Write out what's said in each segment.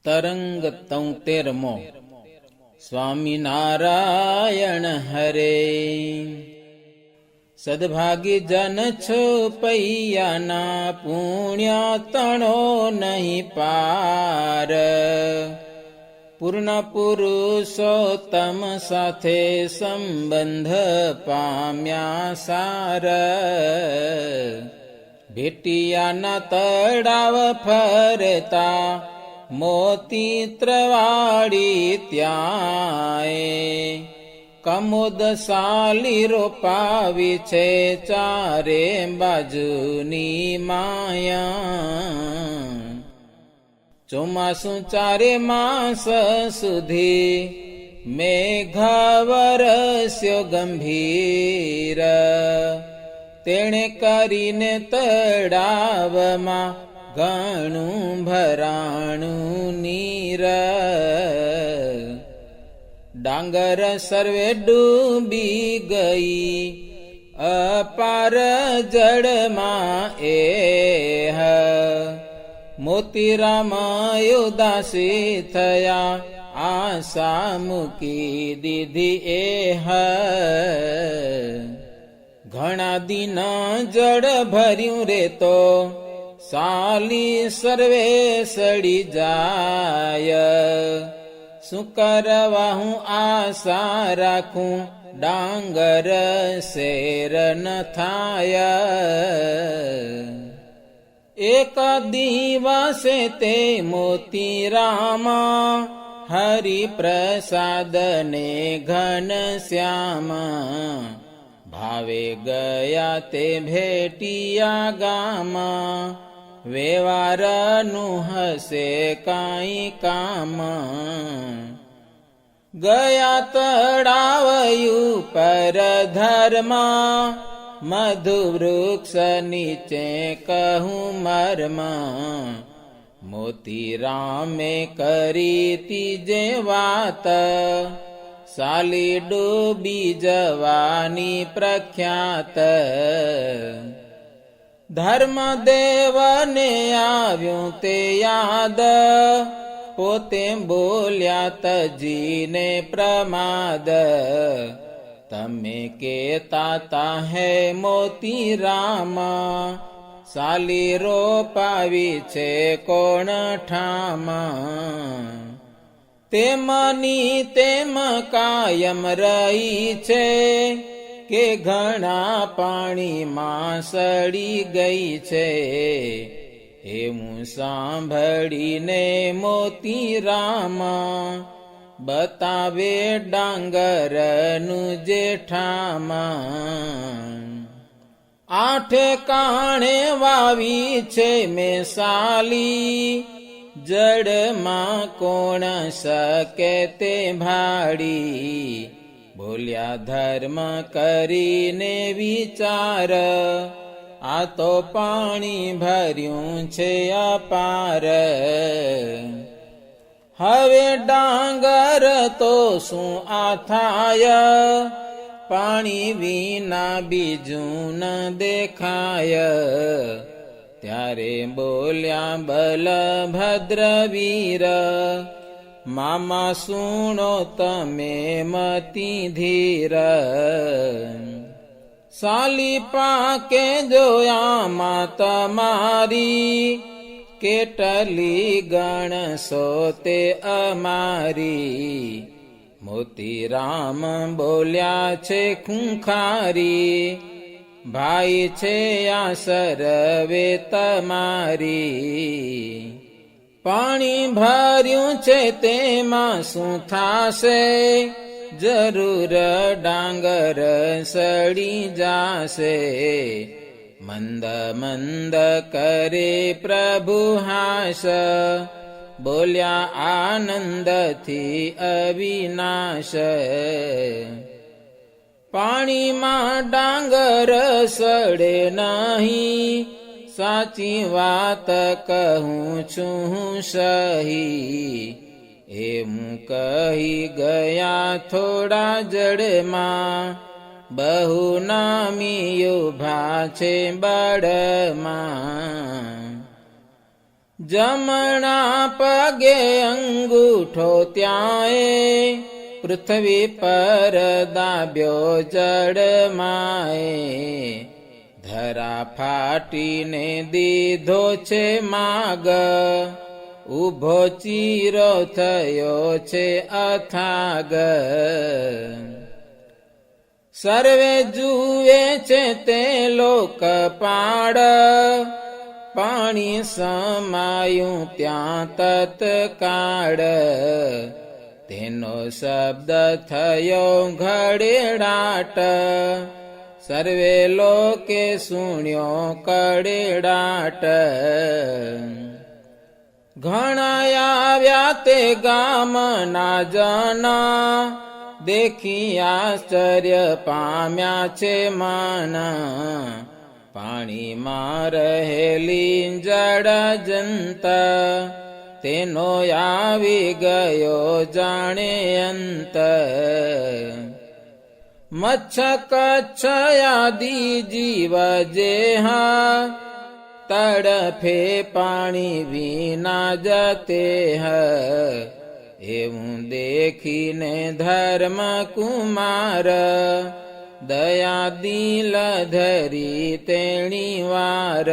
તરંગ 73મો સ્વામિનારાયણ હરે. સદભાગી જન છો પૈયાના પુણ્ય તણો નહીં પાર. પૂર્ણ પુરુષોત્તમ સાથે સંબંધ પામ્યા સાર. ભેટિયાના તળાવ ફરતા મોતી ત્રવાડી ત્યાંય. કમોદ સાલી રોપાવી છે ચારે બાજુની માયા. ચોમાસું ચારે માસ સુધી મેઘ વરસ્યો ગંભીર. તેણે કરીને તળાવમાં ઘણું ભરાણું નીર. ડાંગર સર્વે ડૂબી ગઈ અપાર જળમાં એહ. મોતીરામ ઉદાસી થયા આશા મૂકી દીધી એહ. ઘણા દિન જળ ભર્યું રે તો સાલી સર્વે સડી જાય. શું કરવા હું આશા રાખું ડાંગર શેર ન થાય. એક દિવસે તે મોતીરામા હરિપ્રસાદ ને ઘનશ્યામા ભાવે ગયા તે ભેટિયા ગામા. વ્યવહારનું હશે કાંઈ કામ. ગયા તળાવયું પર ધર્મા મધુ વૃક્ષ નીચે કહું મર્મા. મોતીરામે કરી તીજે વાત સાલી ડૂબી જવાની પ્રખ્યાત. ધર્મદેવને આવ્યું તે યાદ પોતે બોલ્યા તજીને પ્રમાદ. તમે કેતા તા હે મોતીરામ સાલી રોપાવી છે કોણ ઠામ. તેમની તેમ કાયમ રહી છે કે ઘણા પાણીમાં સડી ગઈ છે. એવું સાંભળીને મોતીરામ બતાવે ડાંગરનું જેઠામ. આઠે કાણે વાવી છે મેં સાલી જડમાં કોણ શકે તે ભાડી. બોલ્યા ધર્મ કરીને વિચાર આ તો પાણી ભર્યું છે અપાર. હવે ડાંગર તો શું આ થાય પાણી વિના બીજું ન દેખાય. ત્યારે બોલ્યા બલભદ્ર વીર મામા સુણો તમે મતી ધીર. સાલી પાકે જોયામાં તમારી કેટલી ગણસો તે અમારી. મોતીરામ બોલ્યા છે ખૂંખારી ભાઈ છે આ સર્વે તમારી. પાણી ભર્યું છે તેમાં શું થાશે જરૂર ડાંગર સડી જાશે. મંદ મંદ કરે પ્રભુ હાસ બોલ્યા આનંદથી અવિનાશ. પાણીમાં ડાંગર સડે નહીં સાચી વાત કહું છું સહી. એમ કહી ગયા થોડા જડમાં બહુ નામી ઉભા છે બળમાં. જમણા પગે અંગૂઠો ત્યાંય પૃથ્વી પર દાબ્યો જડમાએ ધરા ફાટીને દીધો છે માગ ઊભો ચીરો થયો છે અથાગ સર્વે જુએ છે તે લોકપાળ પાણી સમાયું ત્યાં તત્કાળ તેનો શબ્દ થયો ઘડેડાટ સર્વે લોકે સુણ્યો કડેડાટ ઘણા આવ્યા તે ગામના જના દેખી આશ્ચર્ય પામ્યા છે માના પાણીમાં રહેલી જડ જંતા તેનો આવી ગયો જાણે અંત મચ્છ કચ્છ આદિ જીવ જેહા તડફે પાણી વિના જતે એવું દેખીને ધર્મ કુમાર દયા દિલ ધરી તેણી વાર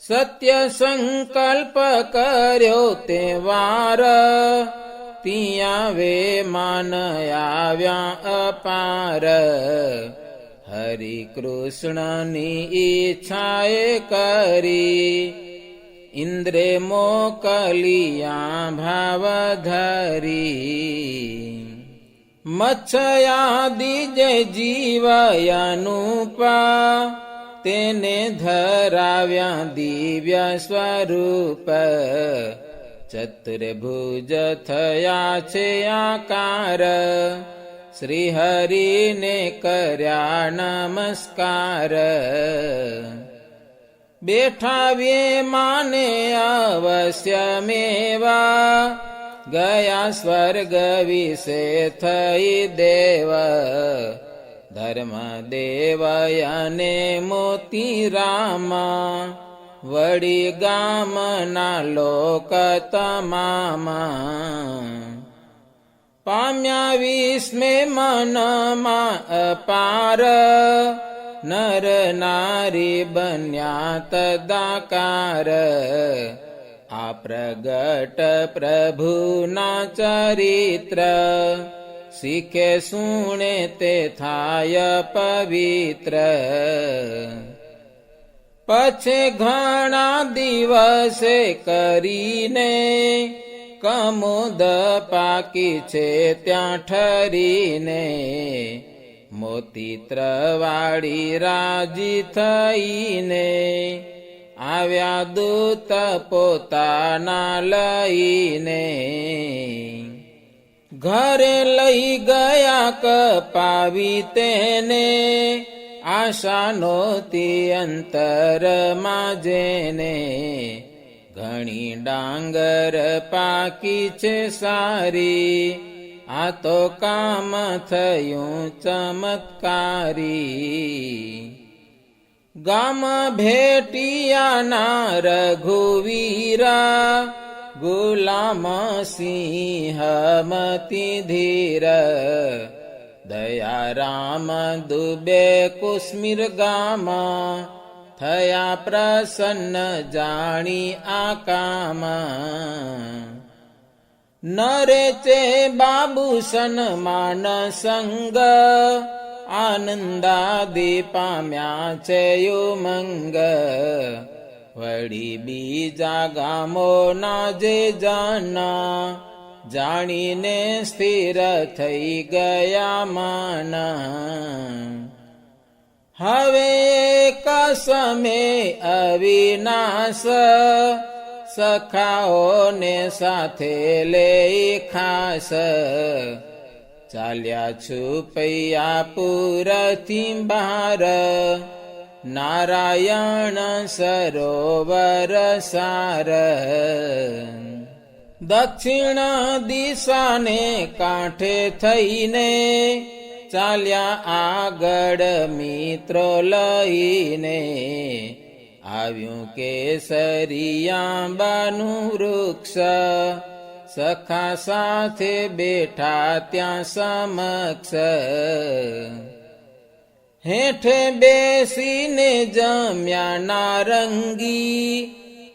સત્ય સંકલ્પ કર્યો તે વાર ત્યાં વે માન આવ્યા અપાર હરિ કૃષ્ણની ઈચ્છાએ કરી ઇન્દ્રે મોકલિયા ભાવ ધરી મચ્છયાદિ જે જીવયાનુપા તેને ધરાવ્યા દિવ્ય સ્વરૂપ ચતુર્ભુજ થયા છે આકાર શ્રી હરિને કર્યા નમસ્કાર બેઠા વે માને અવશ્ય મેવા ગયા સ્વર્ગ વિશે થઈ દેવ ધર્મ દેવ અને મોતી રામા વડી ગામના લોક તમામા પામ્યા વિસ્મે મનમાં અપાર નર નારી બન્યા તદાકાર આ પ્રગટ પ્રભુના ચરિત્ર શીખે સુણે તે થાય પવિત્ર પછી ઘણા દિવસે કરીને કમોદ પાકી છે ત્યાં ઠરીને મોતી ત્રવાળી રાજી થઈને આવ્યા દૂત પોતાના લઈને ઘરે લઈ ગયા કપાવી તેને આશા નોતી અંતરમાં જેને ઘણી ડાંગર પાકી છે સારી આ તો કામ થયું ચમત્કારી ગામ ભેટિયાના રઘુવીરા ગુલામ સિંહ મતી ધીર દયા રામ દુબે કુસ્મીર ગામ થયા પ્રસન્ન જાણી આ કામ નરે ચે બાબુ સન્માન સંગ આનંદાદિ પામ્યા છે ઉમંગ વળી બીજા ગામોના જે જાના જાણીને સ્થિર થઈ ગયા માના હવે કસમે અવિનાશ સખાઓને સાથે લઈ ખાસ ચાલ્યા છુપૈયા પુરથી બહાર નારાયણ સરોવર સાર દક્ષિણ દિશાને કાંઠે થઈને ચાલ્યા આગળ મિત્રો લઈને આવ્યું કેસરિયાંબાનું વૃક્ષ, સખા સાથે બેઠા ત્યાં સમક્ષ. હેઠે બેસીને જમ્યા નારંગી,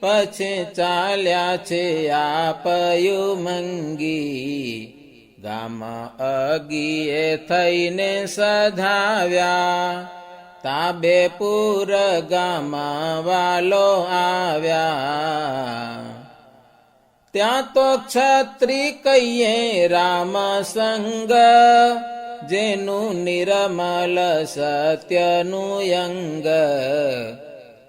પછી ચાલ્યા છે આપયું મંગી. ગામ અગીએ થઈને સધાવ્યા, તાબેપુર ગામ વાલો આવ્યા. ત્યાં તો ક્ષત્રિ કહીએ રામ સંગ, જેનું નિર્મલ સત્યનું અંગ.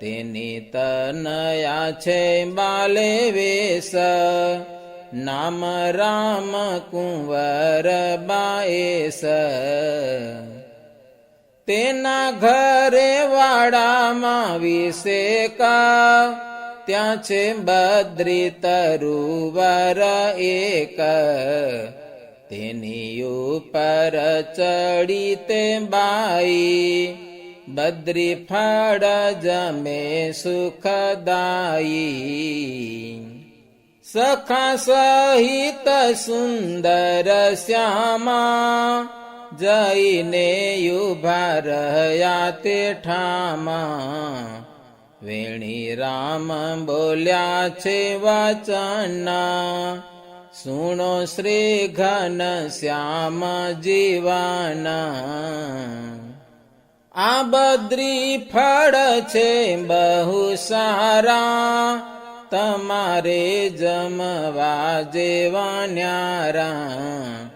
તેની તનયા છે બાલે વેશ, નામ રામ કુંવર બાએસ. તેના ઘરે વાડામાં વિશેકા, ત્યાં છે બદ્રી તરુવર એક. તેની ઉપર ચડી તે બાઈ, બદ્રી ફળ જમે સુખદાયી. સખા સહિત સુંદર શ્યામા, જઈને ઉભા રહ્યા તે ઠામા. વેણી રામ બોલ્યા છે વચન, સુણો શ્રી ઘન શ્યામ જીવાના. આ બદ્રી ફળ છે બહુ સારા, તમારે જમવા જેવા ન્યારા.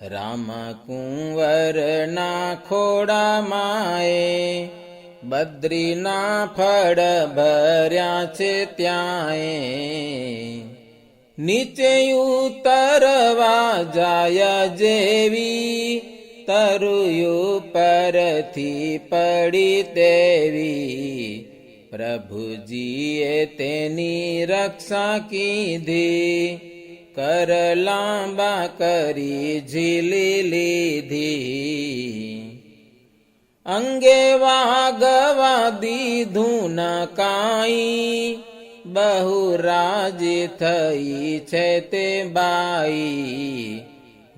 રામ કુંવર ના ખોડામાંએ, બદ્રીના ફળ ભર્યા છે ત્યાંય. નીચે ઉતરવા જાય જેવી, તરુયું પરથી પડી તેવી. પ્રભુજીએ તેની રક્ષા કીધી, કર લાંબા કરી ઝીલી લીધી. અંગે વાગવા દીધું ન કાંઈ, બહુ રાજી થઈ છે તે બાઈ.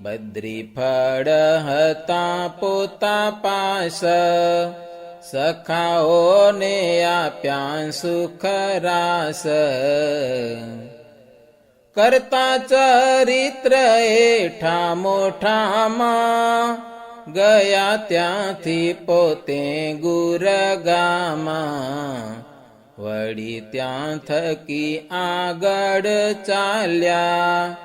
બદ્રી ફળ હતા પોતા પાસ, સખાઓને આપ્યા સુખ રાસ. કરતા ચરિત્ર એઠા મોઠામાં, ગયા ત્યાંથી પોતે ગુરગામાં. વળી ત્યાં થકી આગળ ચાલ્યા,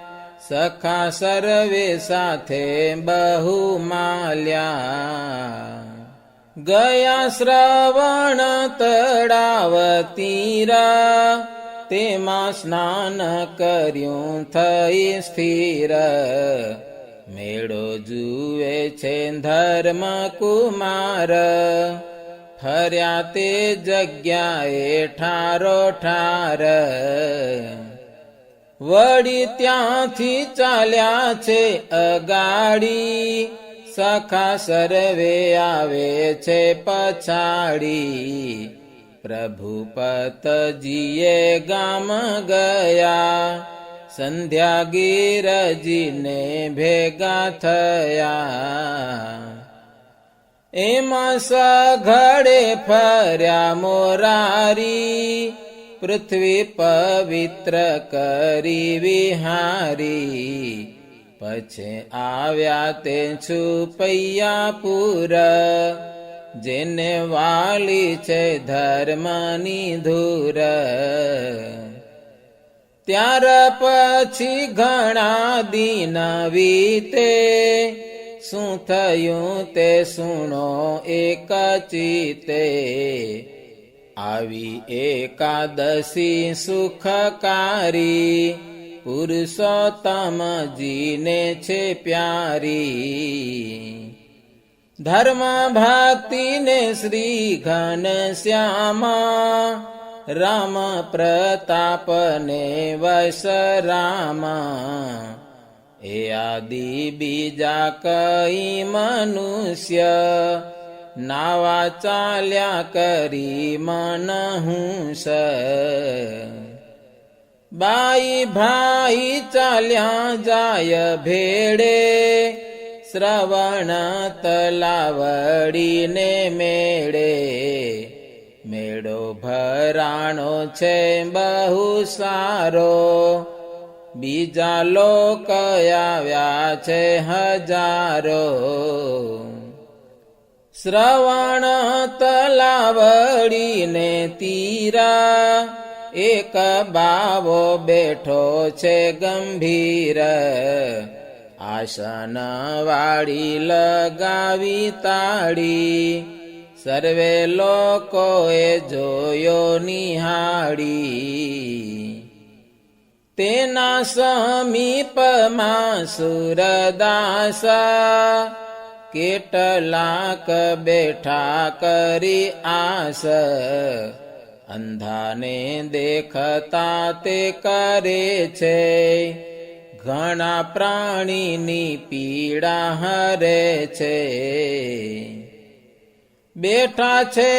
સખા સર્વે સાથે બહુ માલ્યા. ગયા શ્રવણ તળાવ તીર, તેમાં સ્નાન કર્યું થઈ સ્થિર. મેળો જુએ છે ધર્મ કુમાર, ફર્યા તે જગ્યાએ ઠારો ઠાર. વળી ત્યાંથી ચાલ્યા છે અગાડી, સખા સર્વે આવે છે પછાડી. પ્રભુપતજીએ ગામ ગયા, સંધ્યા ગીરજીને ભેગા થયા. એમાં સઘળે ફર્યા મોરારી, પૃથ્વી પવિત્ર કરી વિહારી. પછી આવ્યા તે છુપૈયાપુર, જેને વાલી છે ધર્મની ધૂર. ત્યાર પછી ઘણા દિન વીતે, શું થયું તે સુણો એક ચિતે. આવી એકાદશી સુખકારી, પુરુષોત્તમજીને છે પ્યારી. ધર્મ ભક્તિને શ્રી ઘન શ્યામા, રામ પ્રતાપને વશ રામા. એ આદિ બીજા કઈ મનુષ્ય, નાવા ચાલ્યા કરી મન હુંસ બાઈ ભાઈ ચાલ્યા જાય ભેડે શ્રવણ તલાવડીને મેળે મેળો ભરાણો છે બહુ સારો બીજા લોક આવ્યા છે હજારો શ્રવણ તલાવડીને તીરા એક બાવો બેઠો છે ગંભીર આસન વાળી લગાવી તાળી સર્વે લોકોએ જોયો નિહાળી તેના સમીપમાં સુરદાસા કેટલાક બેઠા કરી આસ અંધાને દેખતા તે કરે છે ઘણા પ્રાણીની પીડા હરે છે બેઠા છે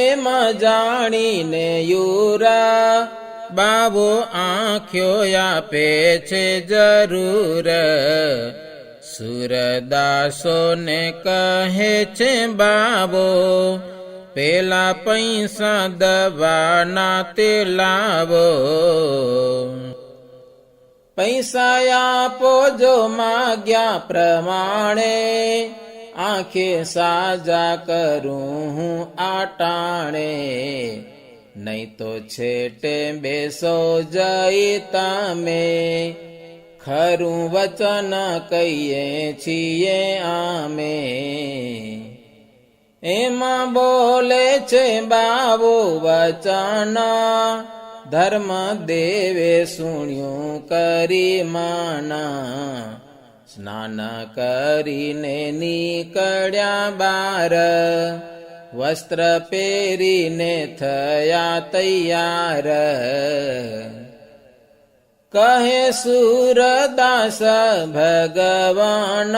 એમ જાણીને યુરા બાવો આંખ્યો આપે છે જરૂર સુરદાસોને કહે છે બાવો પેલા પૈસા દવાના તે લાવો પૈસા આપો જો માગ્યા પ્રમાણે આંખે સાજા કરું હું આટાણે નહીં તો છેટે બેસો જઈ તમે ખરું વચન કહીએ છીએ આમે એમાં બોલે છે બાવો વચન ધર્મ દેવે સુણ્યું કરી માના સ્નાન કરીને નીકળ્યા બાર વસ્ત્ર પહેરીને થયા તૈયાર કહે સુરદાસ ભગવાન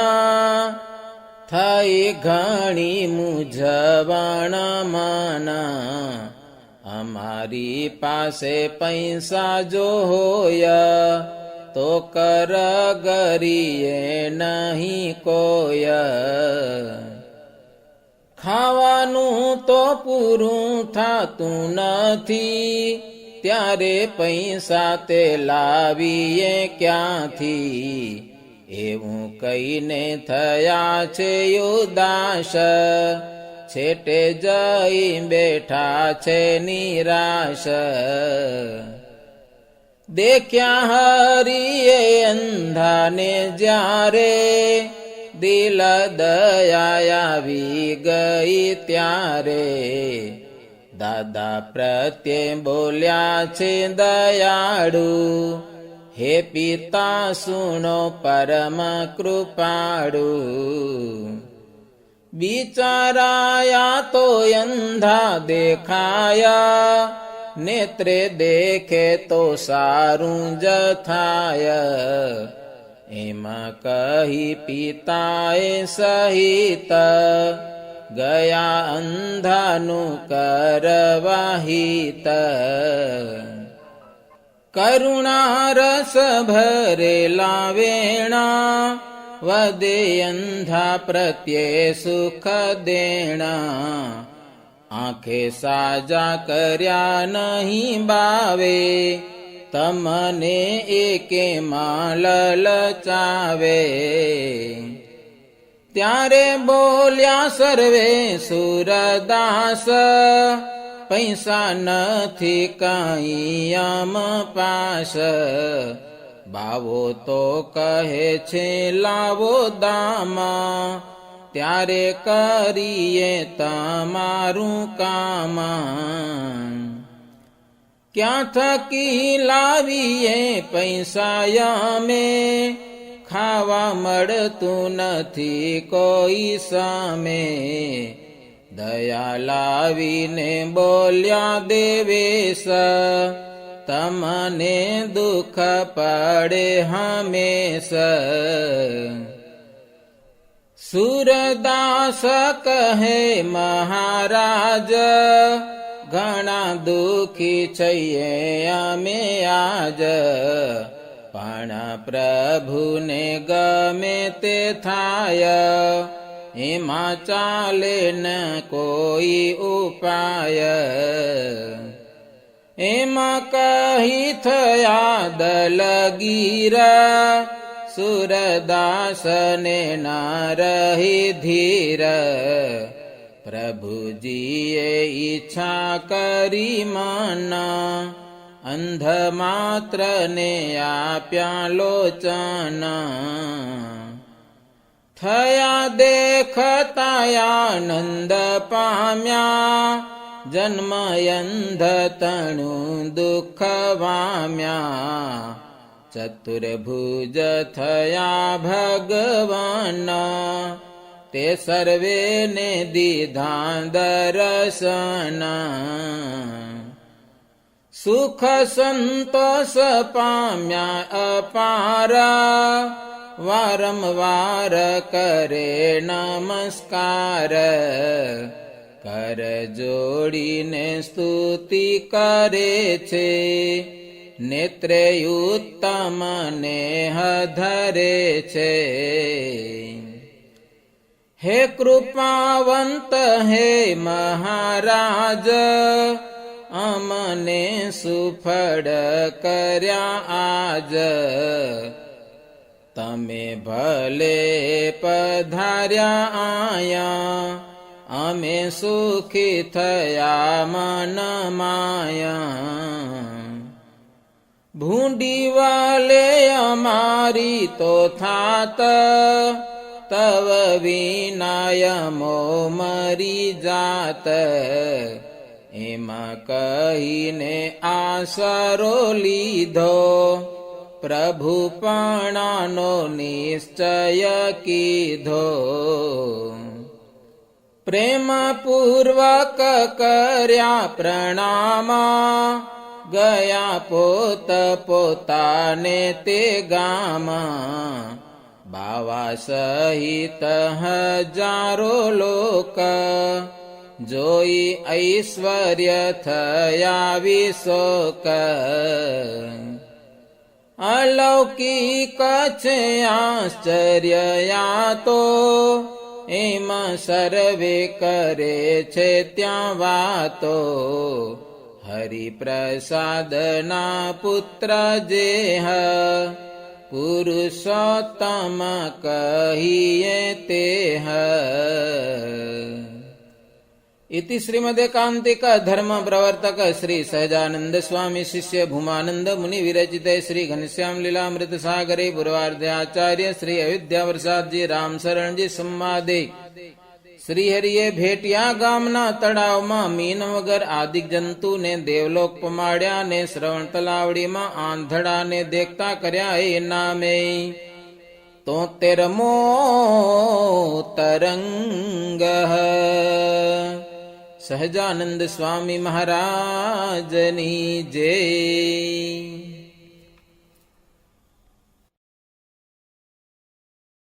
થઈ ઘણી મૂંઝવણ માના અમારી પાસે પૈસા જો હોય તો કર ગરીએ નહીં કોય ખાવાનું તો પૂરું થાતું નથી ત્યારે પૈસા તે લાવીએ ક્યાંથી એવું કહીને થયા છે ઉદાસ છેટે જઈ બેઠા છે નિરાશ દેખ્યા હરિએ અંધાને જ્યારે દિલ દયા આવી ગઈ ત્યારે દાદા પ્રત્યે બોલ્યા છે દયાળુ હે પિતા સુનો પરમ કૃપાળુ બિચારાયા તો અંધા દેખાયા નેત્રે દેખે તો સારું જ થાય એમાં કહી પિતાએ સહિત ગયા અંધાનું કરવાહિત કરુણા રસ ભરેલા વેણા વદે અંધા પ્રત્યે સુખ દેણા આંખે સાજા કર્યા નહીં બાવે તમને એકે માં લલચાવે ત્યારે બોલ્યા સર્વે સુરદાસ પૈસા નથી કાંઈ આમ પાસ બાવો તો કહે છે લાવો દામા ત્યારે કરીએ તમારું કામ ક્યાં થકી લાવીએ પૈસા અમે ખાવા મળતું નથી કોઈ સામે દયા લાવીને બોલ્યા દેવેશ તમને દુઃખ પડે હંમેશ સુરદાસ કહે મહારાજ, ઘણા દુઃખી છીએ અમે આજ, પણ પ્રભુને ગમે તે થાય, એમાં ચાલે ન કોઈ ઉપાય. એમાં કહી થયા દલગીર, સુરદાસને ના રહી ધીર, પ્રભુજીએ ઈચ્છા કરી મન, અંધ માત્રને આપ્યા લોચન. થયા દેખતા આનંદ પામ્યા, જન્મ અંધ તણું દુઃખ વામ્યા, ચતુર્ભુજ થયા ભગવાન, તે સર્વેને દીધા દર્શન. સુખ સંતોષ પામ્યા અપાર, વારંવાર કરે નમસ્કાર, કર જોડીને સ્તુતિ કરે છે, નેત્રે ઉત્તમ નેહ ધરે છે. હે કૃપાવંત હે મહારાજ, અમને સુફળ કર્યા આજ, તમે ભલે પધાર્યા આયા, અમે સુખી થયા મન માયા. ભૂંડી વાલે અમારી તો થાત, તવ વિનાયમો મરી જાત, એમાં કહીને આસરો લીધો, પ્રભુપણાનો નિશ્ચય કીધો. પ્રેમ પૂર્વક કર્યા પ્રણામ, ગયા પોત પોતાને તે ગામ, બાવા સહિત હજારો લોક, જોઈ ઐશ્વર્ય થયા વિશોક. અલૌકિક છે આશ્ચર્ય યા તો, એમાં સર્વે કરે છે ત્યાં વાતો, હરિપ્રસાદના પુત્ર જેહ, પુરુષોત્તમ કહીએ તેહ. इति श्रीमदेकांतिक धर्म प्रवर्तक श्री सहजानंद स्वामी शिष्य भूमानंद मुनि विरचित श्री घनश्याम लीलामृत सागरे पूर्वार्धे आचार्य श्री अयोध्या प्रसाद जी राम शरण जी संवादे श्री हरिये भेटिया गामना तળાવમાં મીન વગર આદિક જંતુને દેવલોક પમાડ્યા ને શ્રવણ તલાવડીમાં આંધળાને દેખતા કર્યા એ નામે 73મો તરંગ. સહજાનંદ સ્વામી મહારાજની જય.